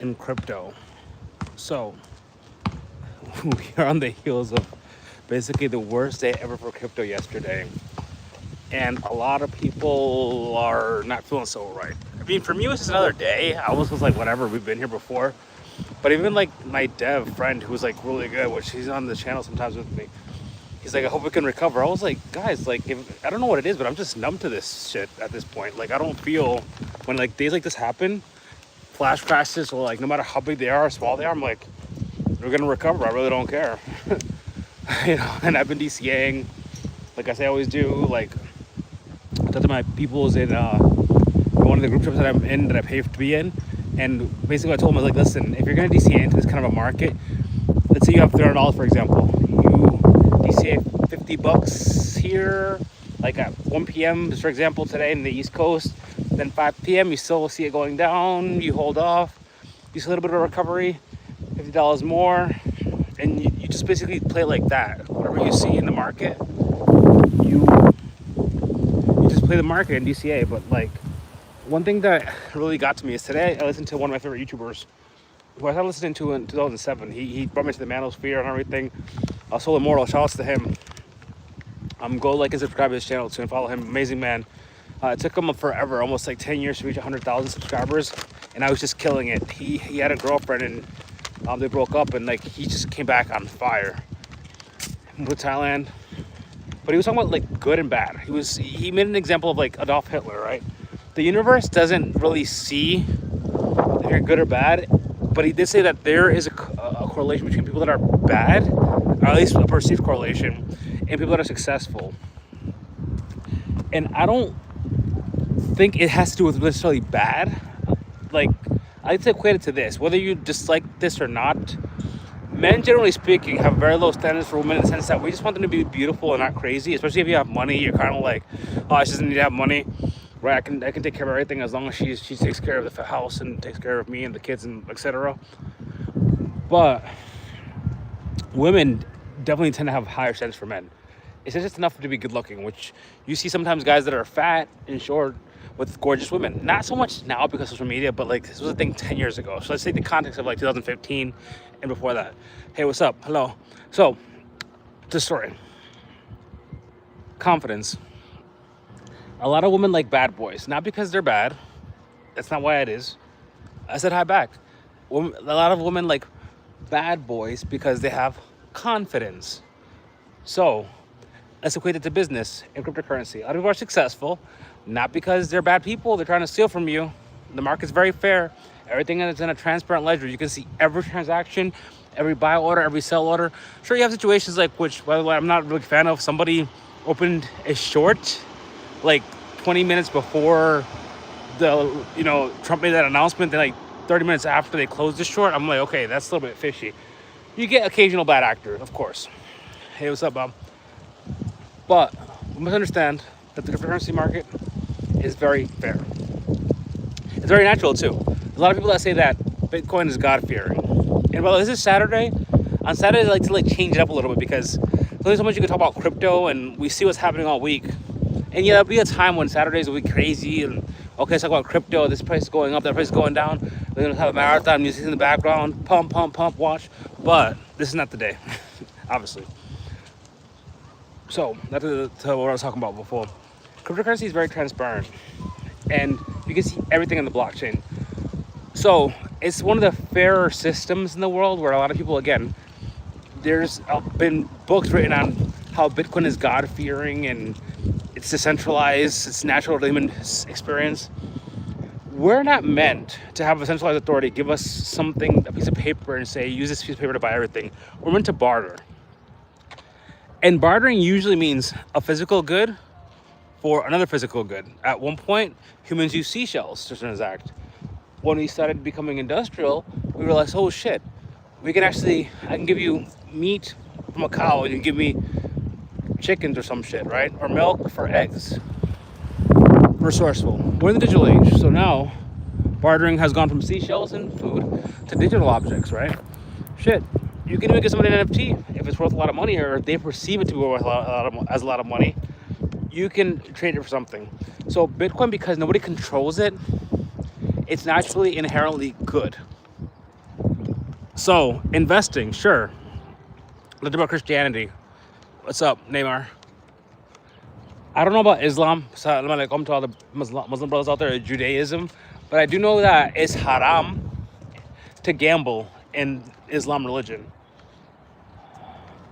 in crypto. So we are on the heels of basically the worst day ever for crypto yesterday. And a lot of people are not feeling so right. I mean, for me, it was just another day. I was like, whatever, we've been here before. But even like my dev friend who's like really good, which he's on the channel sometimes with me, he's like, I hope we can recover. I was like, guys, like, if, I don't know what it is, but I'm just numb to this shit at this point. Like, I don't feel when like days like this happen, flash crashes, or like no matter how big they are or small they are, I'm like, we're gonna recover. I really don't care. And I've been DCAing, like I say I always do. Like, I talk to my peoples in one of the group trips that I'm in that I pay to be in, and basically I told them, I was like, listen, if you're gonna DCA into this kind of a market, let's say you have $300 for example, you DCA $50 here, like at 1 p.m. for example today in the East Coast, then 5 p.m. you still see it going down, you hold off, you see a little bit of a recovery, $50 more, and you just basically play like that. Whatever you see in the market, you just play the market in DCA. But like, one thing that really got to me is today I listened to one of my favorite YouTubers who I started listening to in 2007. He brought me to the manosphere and everything. Soul Immortal, shout outs to him. Go like and subscribe to his channel too and follow him. Amazing man. It took him forever, almost like 10 years to reach 100,000 subscribers, and I was just killing it. He had a girlfriend, and they broke up, and like he just came back on fire. Moved to Thailand, but he was talking about like good and bad. He made an example of like Adolf Hitler, right? The universe doesn't really see if you're good or bad, but he did say that there is a correlation between people that are bad, or at least a perceived correlation, and people that are successful. And I don't think it has to do with necessarily bad. Like, I like to equate it to this: whether you dislike this or not, men, generally speaking, have very low standards for women in the sense that we just want them to be beautiful and not crazy. Especially if you have money, you're kind of like, oh, I just need to have money, right? I can take care of everything as long as she takes care of the house and takes care of me and the kids and etc. But women definitely tend to have higher standards for men. It's just enough to be good looking, which you see sometimes guys that are fat and short with gorgeous women. Not so much now because of social media, but like this was a thing 10 years ago. So let's take the context of like 2015 and before that. Hey, what's up? Hello. So, the story. Confidence. A lot of women like bad boys, not because they're bad. That's not why it is. I said hi back. A lot of women like bad boys because they have confidence. So, let's equate it to business and cryptocurrency. A lot of people are successful, not because they're bad people. They're trying to steal from you. The market's very fair. Everything is in a transparent ledger. You can see every transaction, every buy order, every sell order. Sure, you have situations like, which, by the way, I'm not a big fan of. Somebody opened a short like 20 minutes before Trump made that announcement. Then like 30 minutes after they closed the short, I'm like, okay, that's a little bit fishy. You get occasional bad actors, of course. Hey, what's up, Bob? But we must understand that the cryptocurrency market is very fair. It's very natural too. There's a lot of people that say that Bitcoin is God-fearing. And while this is Saturday, on Saturday I like to change it up a little bit because there's only so much you can talk about crypto, and we see what's happening all week. And yeah, there'll be a time when Saturdays will be crazy and okay, let's talk about crypto. This price is going up, that price is going down. We're gonna have a marathon music in the background, pump, pump, pump, watch. But this is not the day, obviously. So, that's what I was talking about before. Cryptocurrency is very transparent, and you can see everything in the blockchain. So, it's one of the fairer systems in the world where a lot of people, again, there's been books written on how Bitcoin is God-fearing and it's decentralized, it's natural to human experience. We're not meant to have a centralized authority give us something, a piece of paper, and say, use this piece of paper to buy everything. We're meant to barter. And bartering usually means a physical good for another physical good. At one point, humans used seashells to transact. When we started becoming industrial, we realized, oh shit, I can give you meat from a cow and you give me chickens or some shit, right? Or milk for eggs. Resourceful. We're in the digital age, so now bartering has gone from seashells and food to digital objects, right? Shit. You can even get somebody an NFT if it's worth a lot of money, or if they perceive it to be worth a lot of money. You can trade it for something. So Bitcoin, because nobody controls it, it's naturally inherently good. So investing, sure. Let's talk about Christianity. What's up, Neymar? I don't know about Islam. So I'm like, to all the Muslim brothers out there, Judaism, but I do know that it's haram to gamble in Islam religion,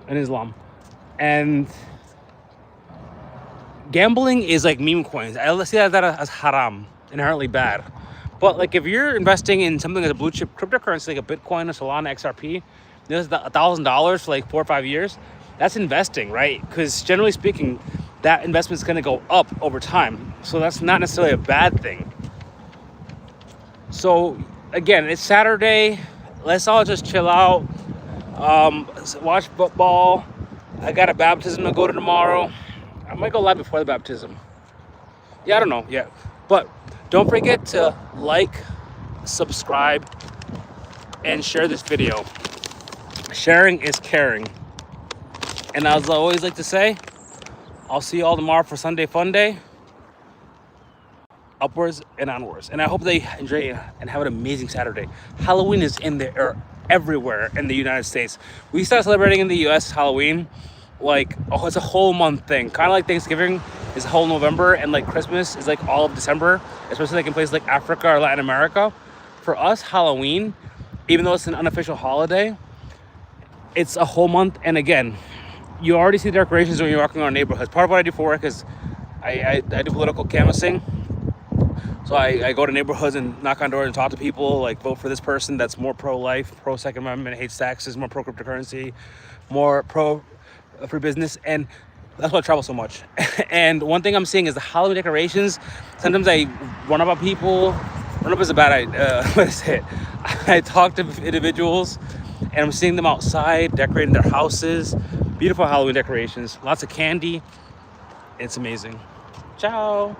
in Islam, and gambling is like meme coins. I see that as haram, inherently bad. But like if you're investing in something like a blue chip cryptocurrency, like a Bitcoin or Solana XRP, this is $1,000 for like 4 or 5 years. That's investing, right? Because generally speaking, that investment is going to go up over time. So that's not necessarily a bad thing. So again, it's Saturday. Let's all just chill out, watch football. I got a baptism to go to tomorrow. I might go live before the baptism. Yeah, I don't know yet. But don't forget to like, subscribe, and share this video. Sharing is caring. And as I always like to say, I'll see you all tomorrow for Sunday Fun Day. Upwards and onwards. And I hope they enjoy and have an amazing Saturday. Halloween is in the air everywhere in the United States. We start celebrating in the US Halloween like, oh, it's a whole month thing. Kind of like Thanksgiving is a whole November, and like Christmas is like all of December, especially like in places like Africa or Latin America. For us, Halloween, even though it's an unofficial holiday, it's a whole month. And again, you already see decorations when you're walking around neighborhoods. Part of what I do for work is I do political canvassing. So I go to neighborhoods and knock on doors and talk to people, like vote for this person that's more pro-life, pro-Second Amendment, hates taxes, more pro-cryptocurrency, more pro-free business. And that's why I travel so much. And one thing I'm seeing is the Halloween decorations. Sometimes I run up on people. Run up is a bad idea. What is it? I talk to individuals and I'm seeing them outside decorating their houses. Beautiful Halloween decorations. Lots of candy. It's amazing. Ciao.